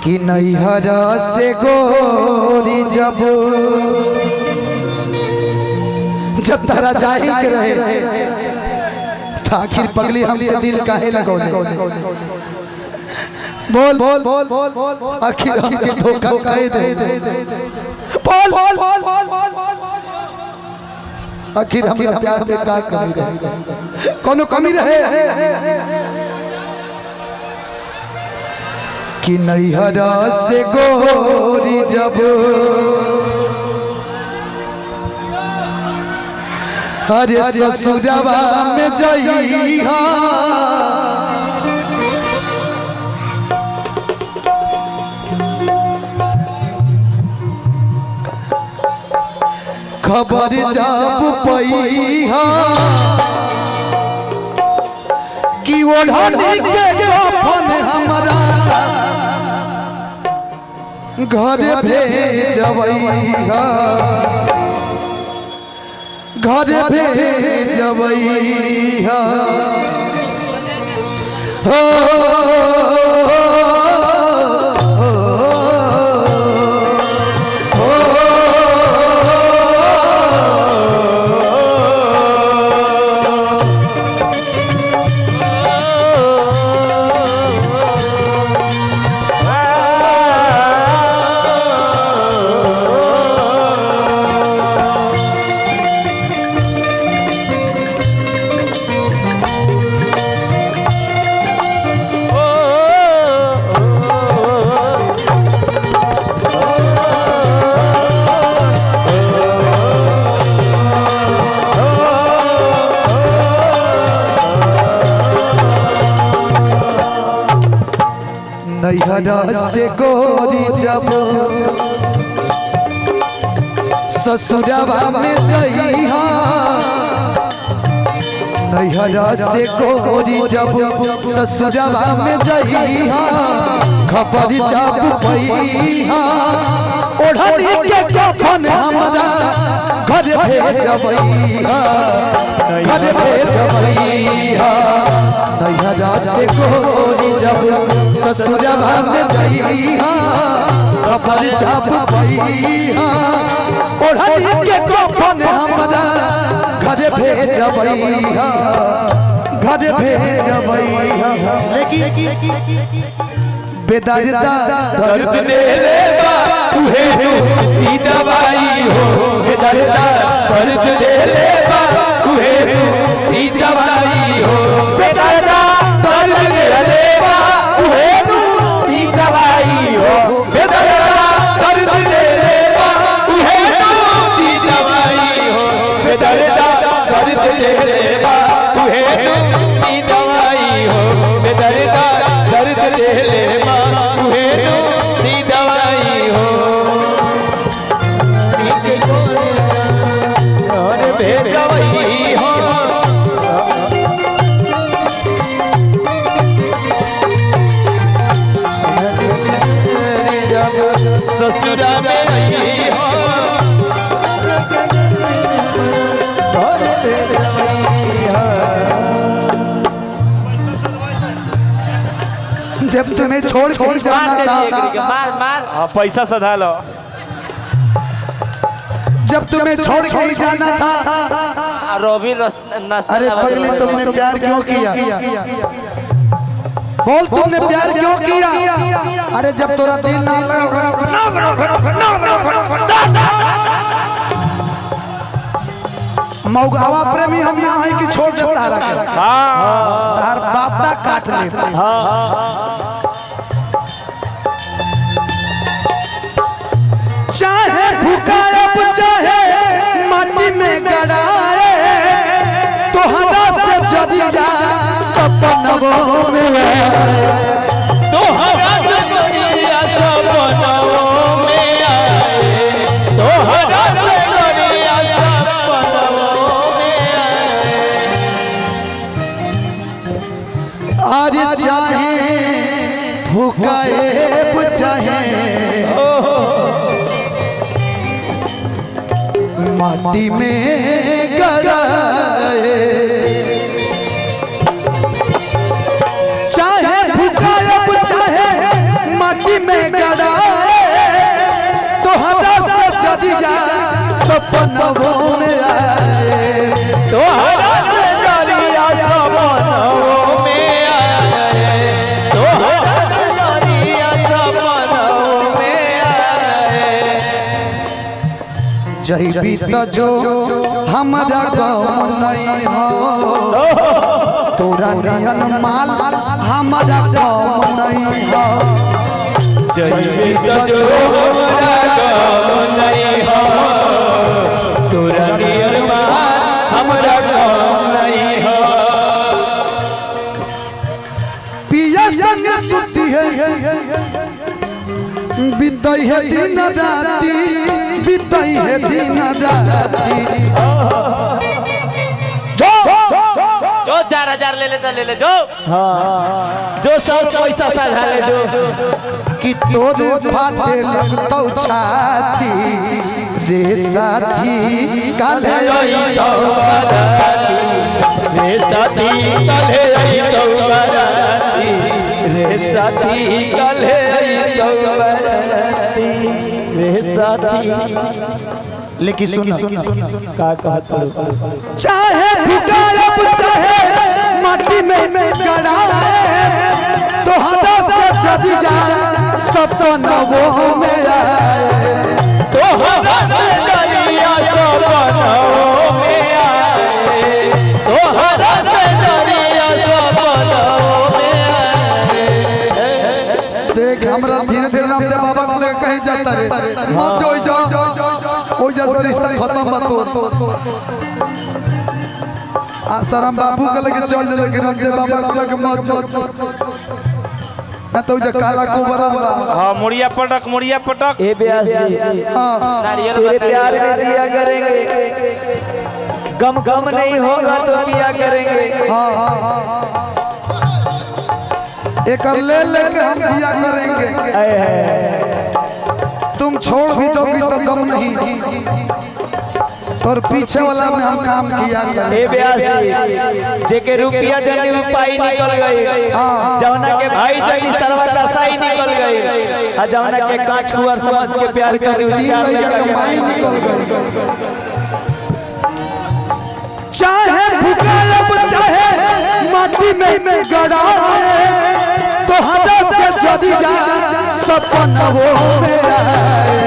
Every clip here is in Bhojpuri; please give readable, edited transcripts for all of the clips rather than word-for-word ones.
कि नैहरा से गोरी जब तारा जाहिल के रहे आखिर पगली हमसे दिल काहे लगौले बोल बोल बोल बोल आखिर हमके धोखा काहे दे बोल आखिर हमरा प्यार में का कमी रहे कोनो कमी रहे कि नैहरा से गोरी जब अरे ससुरवा में जइहा खबर जब पइहा कि ओढ़नी के कफन हमरा घर भेजबइहा घर भेजबइहा हो नैहरा से गोरी जब ससुरवा में जइहा नैहरा से गोरी जब ससुरवा में जइहा खबर जब पइहा ओढ़नी के कफन हमरा घर भेजबइहा घर भेजबइहा नैहरा से गोरी जब ससुरवा में जइहा खबर जब पइहा ओढ़नी के कफन हमरा घर भेजबइहा घर भेजबइहा लेकिन बेदर्दा दर्द ले लेबा तुहे ई दवाई हो बेदर्दा दर्द ले लेबा तुहे ई दवाई हो बेदर्दा दर्द ले लेबा तुहे ई दवाई हो बेदर्दा दर्द ले लेबा तुहे ई दवाई हो बेदर्दा दर्द ले लेबा तुहे ई दवाई हो बेदर्दा दर्द ले लेबा ससुरा में जब तुम्हें छोड़ के जाना था मार मार पैसा सधा लो जब तुम्हें छोड़ के जाना था रोबी अरे पहले तुमने प्यार क्यों किया बोल तुमने प्यार क्यों किया अरे जब तोरा दिल ना मौगावा प्रेमी हम यहाँ है कि छोड़ देता रहा तार बापदा काट ले चाहे भुकाए चाहे माटी में गड़ाए तो हदा से जदिया सपनों में तो हदा से जदिया सपनों में आए तो हदा से जदिया सपनों में आए आज चाहे भुकाए चाहे माटी में गड़ाए चाहे भुकाए चाहे माटी में में गड़ाए तोहरा से जदी जा सपनों में आए तोहरा से जरिया सपनों में आए तोहरा से जरिया सपनों में आए जही बीत जो हमारा गाँव नहीं हो तोरा नियन माल हमारा गाँव नहीं हो जही जो हमारा गाँव नहीं हो तोरा नियन माल हमारा गाँव नहीं हो पिया संग सुती है बीतई है दिन राती बीतई है दिन राती जो 4000 ले ले तो ले ले जो हाँ जो सब पैसा साधा ले जो कि तोरे फाटे लगतौ छाती रे साथी काले रे साथी कल्हे अइतौ बराती रे साथी कल्हे अइतौ बराती रे साथी लेकिन सुन का कहत चाहे भुगायब चाहे माटी में गड़ाए तोहरा से जदी जा सपनों में आए तोहरा से जरिया सपनों में आए तोहरा से जरिया सपनों में आए देख हमरा धीरे धीरे रामदेव बाबा को लेके कहीं जाता रे मत जो कोई जैसा रिश्ता खत्म मत आसाराम बाबू के लेके चल जा लेकिन रामदेव बाबा को लेके मत जो ना तो जा काला कोबरा हां मुड़िया पटक ए ब्यासी हां नारियल तेरे प्यार में जिया करेंगे गम नहीं होगा तो पिया करेंगे हां एक ले लेके हम जिया करेंगे तुम छोड़ भी दोगी तो गम नहीं और पीछे वाला में हम काम किया ए ब्यासी जेके रुपया जल्दी पाई निकल गई जौना के भाई जल्दी सरवा दसाई निकल गई आ जौना के कांच कुआर समझ के प्यार के कमाई निकल गई चाहे भुगायब चाहे माटी में गड़ाए तोहरा से जदी जा सपनों में आए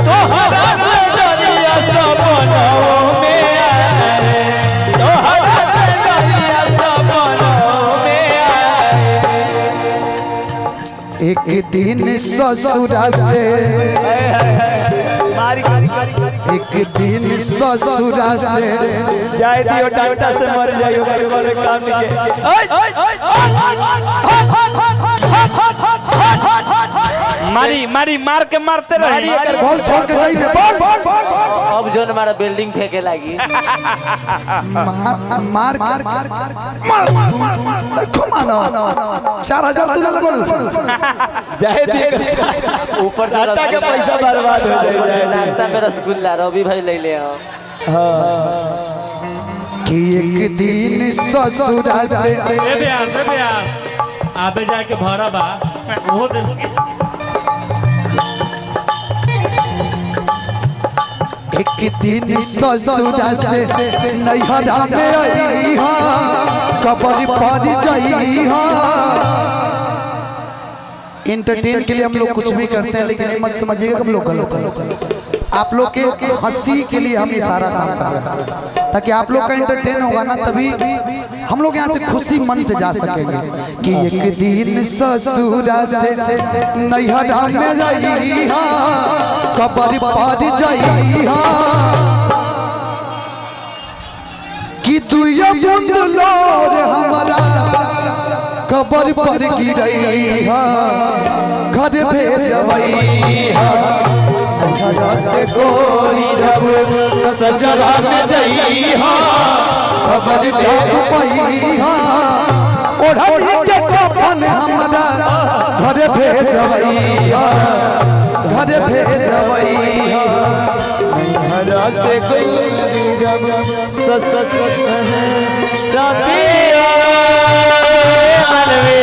तोहरा से जरिया सपनों में आए तोहरा से जरिया सपनों में आए एक दिन ससुरा से एक दिन ससुरा से जाए दियो डांटा से मर जाइयो बड़े काम मारी मार के मारते रही बॉल छोड़ के जाइए बॉल अब जो हमारा बिल्डिंग फेंके लगी मार घुमाना 4000 तू ले बोल जाए दियो ऊपर से डांटा के पैसा बर्बाद हो जाए नाश्ता में रसगुल्ला रवि भाई ले ले आओ कि एक दिन ससुरा से आबे जाके भरा बा वो एक दिन ससुरा से नैहरा में आई कबरी पड़ी जाई इंटरटेन के लिए हम लोग कुछ भी करते हैं लेकिन ये मत समझिएगा हम लोग आप लोग के हंसी के लिए हम ये सारा काम कर रहे हैं ताकि आप लोग का इंटरटेन होगा ना तभी हम लोग यहाँ से खुशी मन से जा सकेंगे कि एक दिन ससुरा से नैहरा में जाई कबरी पड़ी जाई कि दुइया बूंद लोर हमारा कबर पर गिरई घर भेजबई सजरा से गोरी जब सजरा में जई कबर देख पई ओढ़ई के कफन हमरा घर भेजबई घर भेजबई हरा से कोई जब ससुर है रातिया मनवे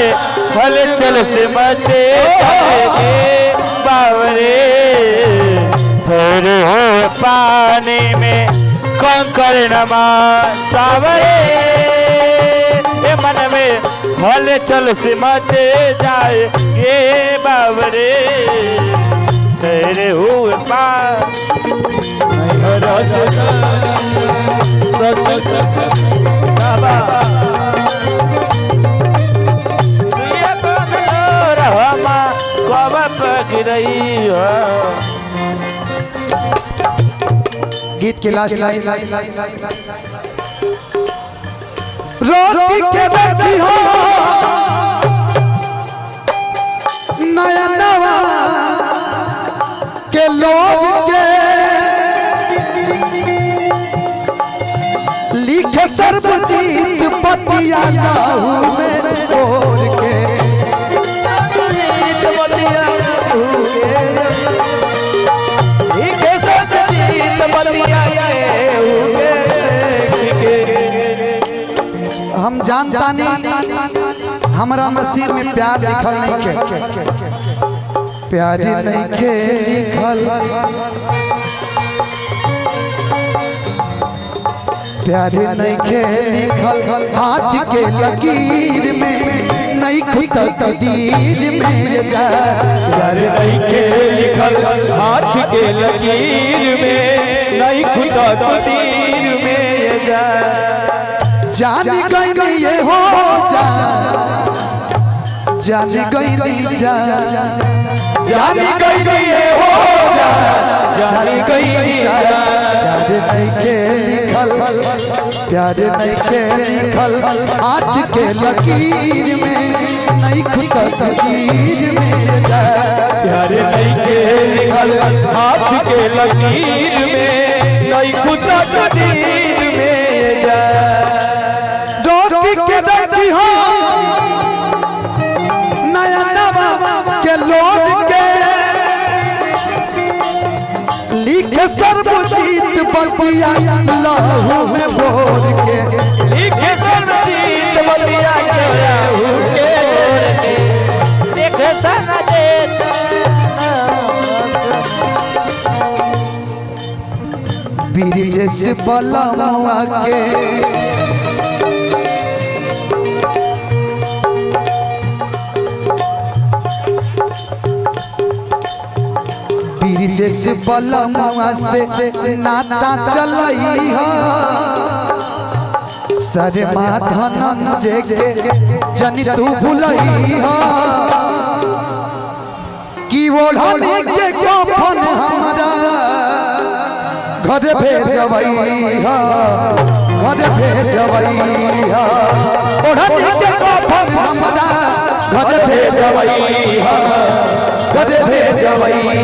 हलचल से मचे जाएंगे बावरे थोड़े हो पानी में कंकर नमा सावरे ये मन में हलचल से मचे जाएंगे बावरे तेरे हुए गीत के लास्ट लाइन रोटी के देखी हो नया नवा के लोग के लिखे सर्वजीत पतिया नाहू में ओर के हम जानता नहीं हमारा नसीब में प्यार लिखल नहीं के प्यार नहीं के लिखल प्यार नहीं के लिखल हाथ के लकीर में नहीं खुद तकदीर में जा प्यार नहीं के लिखल हाथ के लकीर में नहीं खुद तकदीर में जा जान गई ये हो जा जान गई जा जान गई ये हो जा जान गई जा प्यार नहीं के लिखल प्यार नहीं के लिखल हाथ के लकीर में नहीं खुद तकदीर में जा प्यार नहीं के लिखल हाथ के लकीर में नहीं खुद तकदीर में जा के देखी हो नया नवा के लोग के लिखे सर्वजीत बतिया लहू में भोर के लिखे सर्वजीत बतिया लहू के देखे सना देता बीरज से बलमुआ के जैसे बलमुआ से नाता चलई हो सरे माधन जे जनी तू भुलई हो कि ओढ़नी के कफन हमरा घर भेजबई हो घर भेजबई हो ओढ़नी के कफन हमरा घर भेजबई हो घर भेजबई